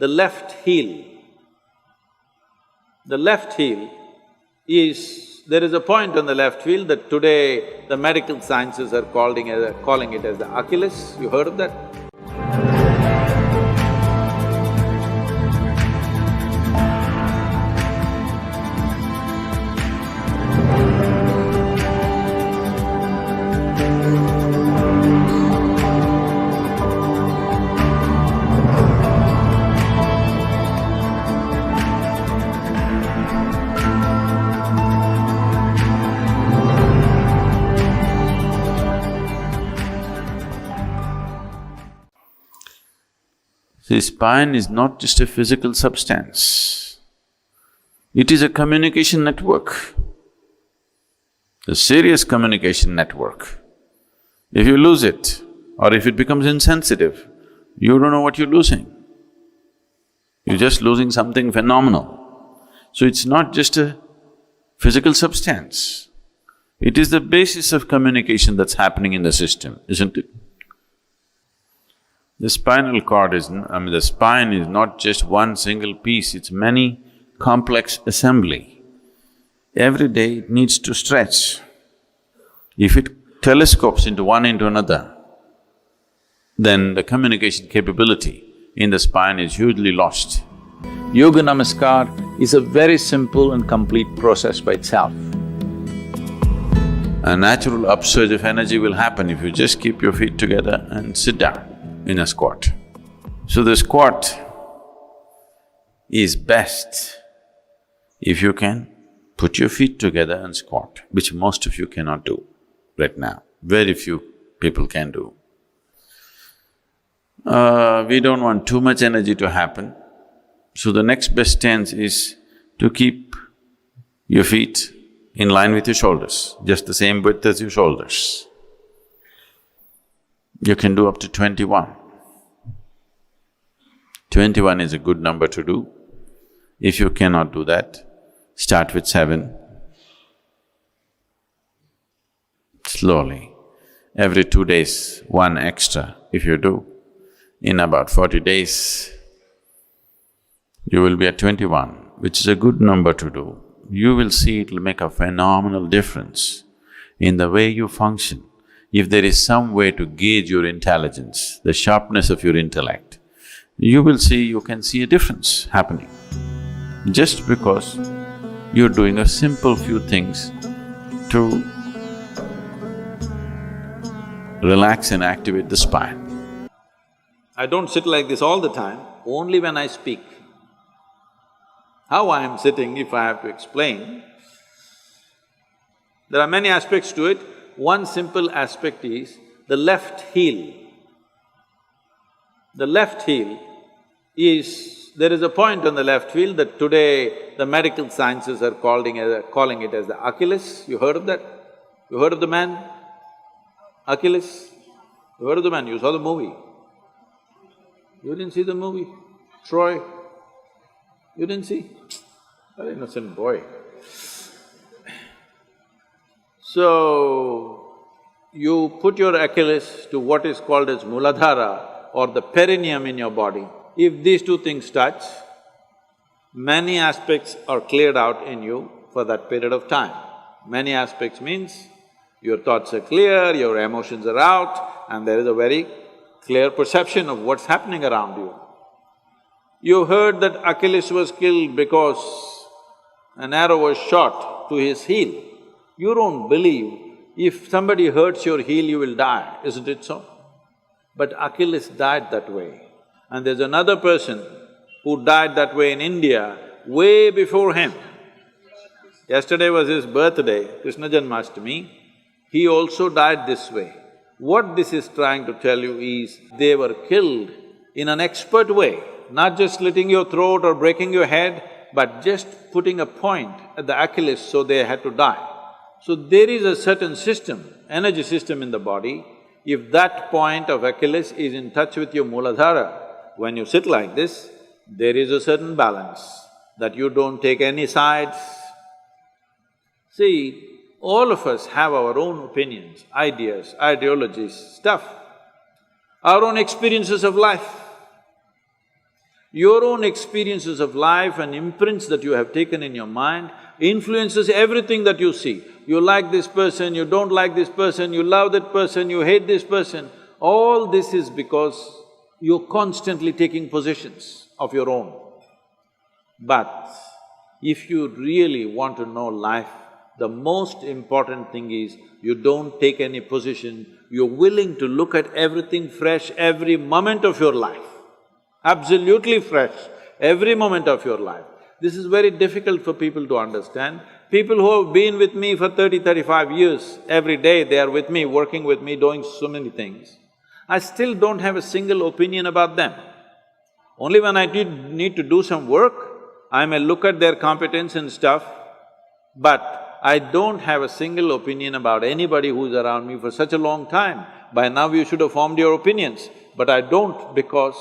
the left heel. The left heel is… there is a point on the left heel that today the medical sciences are calling it as the Achilles. You heard of that? The spine is not just a physical substance, it is a communication network, a serious communication network. If you lose it, or if it becomes insensitive, you don't know what you're losing. You're just losing something phenomenal. So it's not just a physical substance, it is the basis of communication that's happening in the system, isn't it? The spinal cord is… the spine is not just one single piece, it's many complex assembly. Every day it needs to stretch. If it telescopes into one into another, then the communication capability in the spine is hugely lost. Yoga Namaskar is a very simple and complete process by itself. A natural upsurge of energy will happen if you just keep your feet together and sit down in a squat. So the squat is best if you can put your feet together and squat, which most of you cannot do right now. Very few people can do. We don't want too much energy to happen, so the next best stance is to keep your feet in line with your shoulders, just the same width as your shoulders. You can do up to 21. 21 is a good number to do. If you cannot do that, start with 7. Slowly, every 2 days, 1 extra if you do. In about 40 days, you will be at 21, which is a good number to do. You will see it'll make a phenomenal difference in the way you function. If there is some way to gauge your intelligence, the sharpness of your intellect, you will see, you can see a difference happening. Just because you're doing a simple few things to relax and activate the spine. I don't sit like this all the time, only when I speak. How I am sitting, if I have to explain, there are many aspects to it. One simple aspect is the left heel. The left heel is… there is a point on the left heel that today the medical sciences are calling it as the Achilles. You heard of that? You heard of the man? Achilles? You heard of the man? You saw the movie? You didn't see the movie? Troy? You didn't see? Very innocent boy. So, you put your Achilles to what is called as Muladhara or the perineum in your body. If these two things touch, many aspects are cleared out in you for that period of time. Many aspects means your thoughts are clear, your emotions are out, and there is a very clear perception of what's happening around you. You heard that Achilles was killed because an arrow was shot to his heel. You don't believe if somebody hurts your heel, you will die, isn't it so? But Achilles died that way. And there's another person who died that way in India way before him. Yesterday was his birthday, Krishna Janmashtami. He also died this way. What this is trying to tell you is, they were killed in an expert way, not just slitting your throat or breaking your head, but just putting a point at the Achilles, so they had to die. So there is a certain system, energy system in the body. If that point of Achilles is in touch with your Muladhara, when you sit like this, there is a certain balance, that you don't take any sides. See, all of us have our own opinions, ideas, ideologies, stuff, our own experiences of life. Your own experiences of life and imprints that you have taken in your mind influences everything that you see. You like this person, you don't like this person, you love that person, you hate this person. All this is because you're constantly taking positions of your own. But if you really want to know life, the most important thing is you don't take any position, you're willing to look at everything fresh every moment of your life. Absolutely fresh, every moment of your life. This is very difficult for people to understand. People who have been with me for 30-35 years, every day they are with me, working with me, doing so many things. I still don't have a single opinion about them. Only when I need to do some work, I may look at their competence and stuff, but I don't have a single opinion about anybody who's around me for such a long time. By now you should have formed your opinions, but I don't, because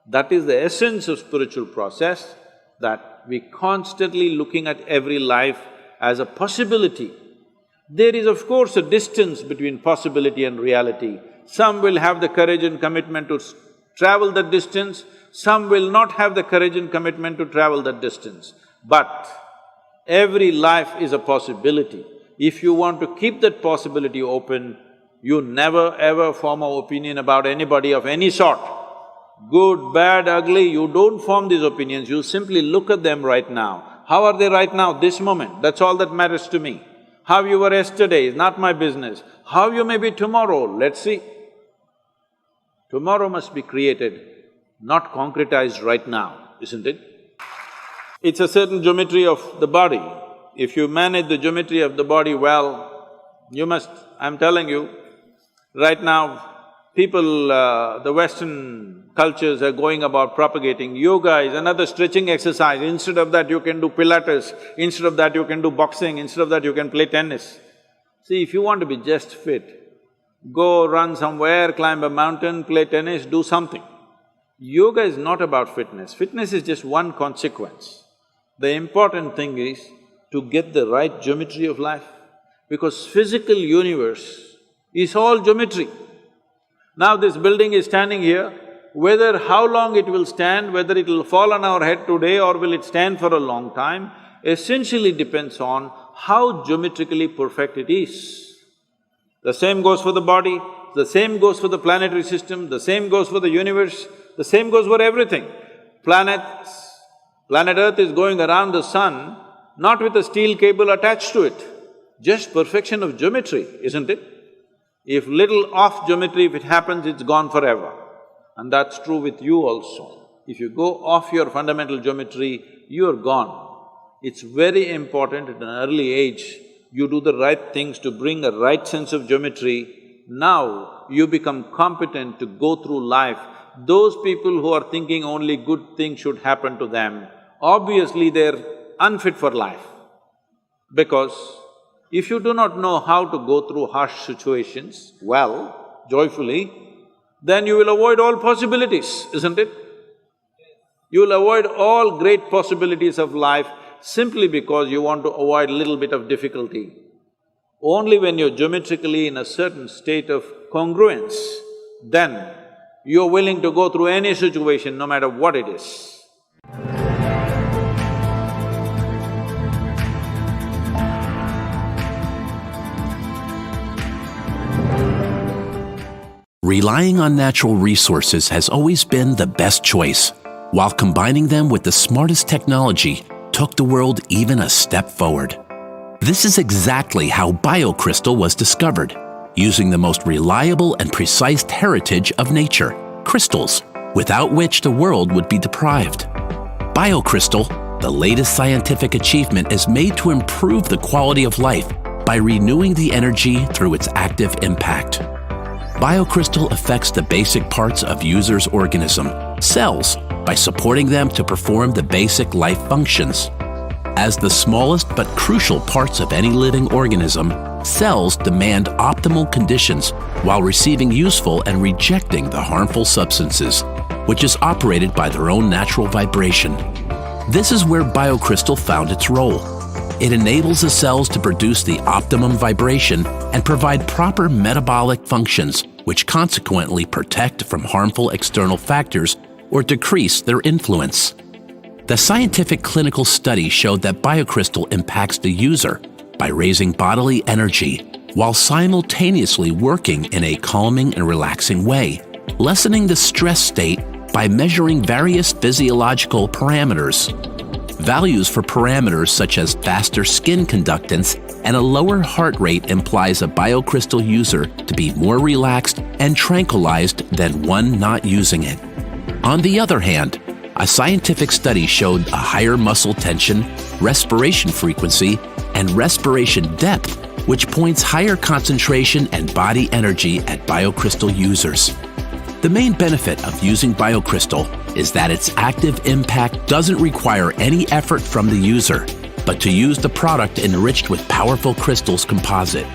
that is the essence of spiritual process, that we constantly looking at every life as a possibility. There is of course a distance between possibility and reality. Some will have the courage and commitment to travel that distance, some will not have the courage and commitment to travel that distance. But every life is a possibility. If you want to keep that possibility open, you never ever form an opinion about anybody of any sort. Good, bad, ugly, you don't form these opinions, you simply look at them right now. How are they right now, this moment? That's all that matters to me. How you were yesterday is not my business. How you may be tomorrow, let's see. Tomorrow must be created, not concretized right now, isn't it? It's a certain geometry of the body. If you manage the geometry of the body well, you must… I'm telling you, right now, people, the Western cultures are going about propagating yoga is another stretching exercise. Instead of that, you can do Pilates, instead of that, you can do boxing, instead of that, you can play tennis. See, if you want to be just fit, go run somewhere, climb a mountain, play tennis, do something. Yoga is not about fitness, fitness is just one consequence. The important thing is to get the right geometry of life, because physical universe is all geometry. Now this building is standing here, whether how long it will stand, whether it will fall on our head today or will it stand for a long time, essentially depends on how geometrically perfect it is. The same goes for the body, the same goes for the planetary system, the same goes for the universe, the same goes for everything. Planet Earth is going around the sun, not with a steel cable attached to it, just perfection of geometry, isn't it? If little off geometry, if it happens, it's gone forever. And that's true with you also. If you go off your fundamental geometry, you're gone. It's very important at an early age, you do the right things to bring a right sense of geometry. Now you become competent to go through life. Those people who are thinking only good things should happen to them, obviously they're unfit for life. Because if you do not know how to go through harsh situations well, joyfully, then you will avoid all possibilities, isn't it? You will avoid all great possibilities of life simply because you want to avoid a little bit of difficulty. Only when you're geometrically in a certain state of congruence, then you're willing to go through any situation, no matter what it is. Relying on natural resources has always been the best choice, while combining them with the smartest technology took the world even a step forward. This is exactly how biocrystal was discovered, using the most reliable and precise heritage of nature, crystals, without which the world would be deprived. Biocrystal, the latest scientific achievement, is made to improve the quality of life by renewing the energy through its active impact. Biocrystal affects the basic parts of users' organism, cells, by supporting them to perform the basic life functions. As the smallest but crucial parts of any living organism, cells demand optimal conditions while receiving useful and rejecting the harmful substances, which is operated by their own natural vibration. This is where biocrystal found its role. It enables the cells to produce the optimum vibration and provide proper metabolic functions, which consequently protect from harmful external factors or decrease their influence. The scientific clinical study showed that biocrystal impacts the user by raising bodily energy while simultaneously working in a calming and relaxing way, lessening the stress state by measuring various physiological parameters. Values for parameters such as faster skin conductance and a lower heart rate implies a biocrystal user to be more relaxed and tranquilized than one not using it. On the other hand, a scientific study showed a higher muscle tension, respiration frequency, and respiration depth, which points higher concentration and body energy at biocrystal users. The main benefit of using biocrystal is that its active impact doesn't require any effort from the user, but to use the product enriched with powerful crystals composite.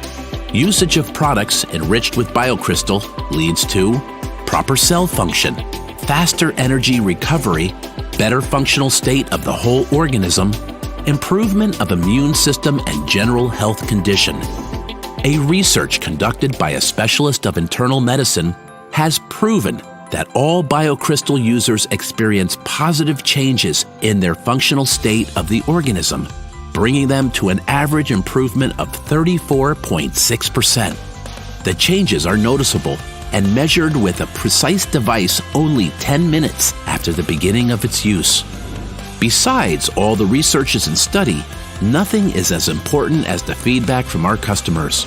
Usage of products enriched with biocrystal leads to proper cell function, faster energy recovery, better functional state of the whole organism, improvement of immune system and general health condition. A research conducted by a specialist of internal medicine has proven that all biocrystal users experience positive changes in their functional state of the organism, bringing them to an average improvement of 34.6%. The changes are noticeable and measured with a precise device only 10 minutes after the beginning of its use. Besides all the researches and study, nothing is as important as the feedback from our customers.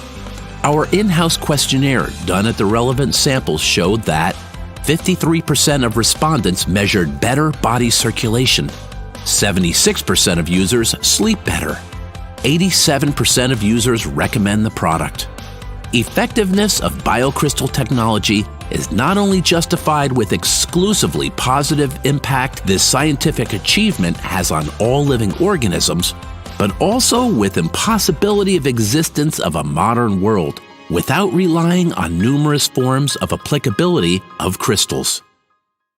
Our in-house questionnaire done at the relevant samples showed that 53% of respondents measured better body circulation, 76% of users sleep better, 87% of users recommend the product. Effectiveness of biocrystal technology is not only justified with exclusively positive impact this scientific achievement has on all living organisms, but also with impossibility of existence of a modern world without relying on numerous forms of applicability of crystals.